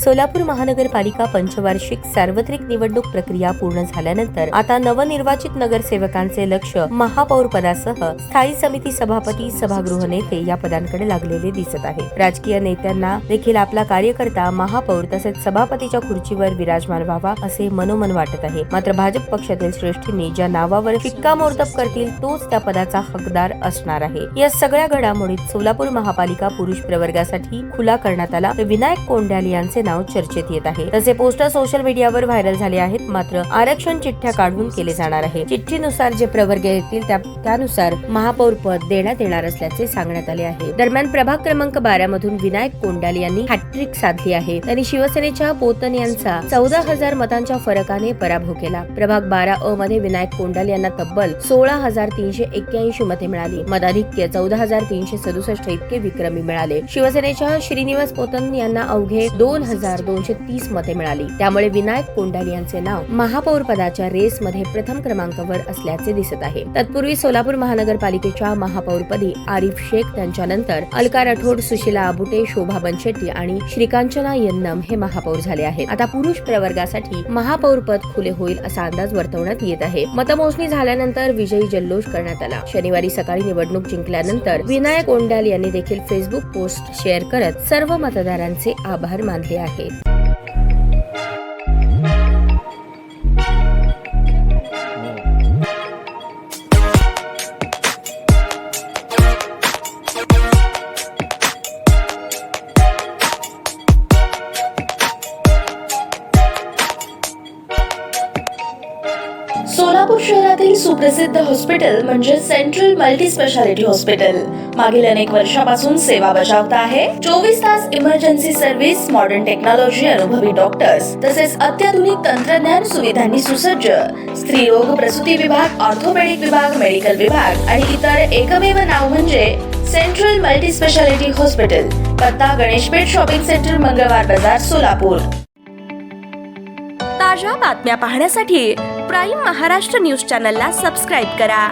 सोलापूर महानगरपालिका पंचवार्षिक सार्वत्रिक निवडणूक प्रक्रिया पूर्ण झाल्यानंतर आता नवनिर्वाचित नगरसेवकांचे लक्ष महापौर पदासह स्थायी समिती सभापती, सभागृह नेते या पदांकडे लागलेले दिसत आहे। राजकीय नेत्यांना देखील आपला कार्यकर्ता महापौर तसेच सभापतीच्या खुर्चीवर विराजमान व्हावा असे मनोमन वाटत आहे। मात्र भाजप पक्षातील श्रेष्ठींनी ज्या नावावर शिक्कामोर्तब करतील तोच त्या पदाचा हकदार असणार आहे। या सगळ्या घडामोडीत सोलापूर महापालिका पुरुष प्रवर्गासाठी खुला करण्यात आला। विनायक कोंडाल यांचे नाव चर्चेत येत आहे। तसे पोस्टर सोशल मीडियावर व्हायरल झाले आहेत। मात्र आरक्षण चिठ्ठ्या काढून केले जाणार आहे। चिठ्ठीनुसार जे प्रवर्ग येतील त्यानुसार महापौर पद देण्यात येणार असल्याचे सांगण्यात आले आहे। दरम्यान प्रभाग क्रमांक 12 मधून विनायक कोंडाल यांनी हॅट्रिक साधली आहे। त्यांनी शिवसेनेच्या पोतन यांचा 14,000 मतांच्या फरकाने पराभव केला। प्रभाग 12 अ मध्ये विनायक कोंडाल यांना तब्बल 16,381 मते मिळाली। मताधिक्य 14,367 इतके विक्रमी मिळाले। शिवसेनेच्या श्रीनिवास पोतन यांना अवघे 2,230 मते मिळाली। त्यामुळे विनायक कोंडाल यांचे नाव महापौर पदाच्या रेस मध्ये प्रथम क्रमांकावर असल्याचे दिसत आहे। तत्पूर्वी सोलापूर महानगरपालिकेच्या महापौरपदी आरिफ शेख त्यांच्यानंतर अलका राठोड, सुशीला आबुटे, शोभा बनशेट्टी आणि श्रीकांचना यन्नम हे महापौर झाले आहेत। आता पुरुष प्रवर्गासाठी महापौर पद खुले होईल असा अंदाज वर्तवण्यात येत आहे। मतमोजणी झाल्यानंतर विजयी जल्लोष करण्यात आला। शनिवारी सकाळी निवडणूक जिंकल्यानंतर विनायक कोंडाल यांनी देखील फेसबुक पोस्ट शेअर करत सर्व मतदारांचे आभार मानले आहेत। सोलापूर शहरातील सुप्रसिद्ध हॉस्पिटल म्हणजे सेंट्रल मल्टी स्पेशालिटी हॉस्पिटल मागील अनेक वर्षापासून सेवा बजावत आहे। 24 तास इमर्जन्सी सर्व्हिस, मॉडर्न टेक्नॉलॉजी, अनुभवी डॉक्टर्स तसेच अत्याधुनिक तंत्रज्ञान सुविधांनी सुसज्ज स्त्रीरोग प्रसूती विभाग, ऑर्थोपेडिक विभाग, मेडिकल विभाग आणि इतर एकमेव नाव म्हणजे सेंट्रल मल्टी स्पेशालिटी हॉस्पिटल। पत्ता गणेशपेठ शॉपिंग सेंटर, मंगळवार बाजार, सोलापूर। ताज्या बातम्या पाहण्यासाठी प्राईम महाराष्ट्र न्यूज चॅनलला सबस्क्राईब करा।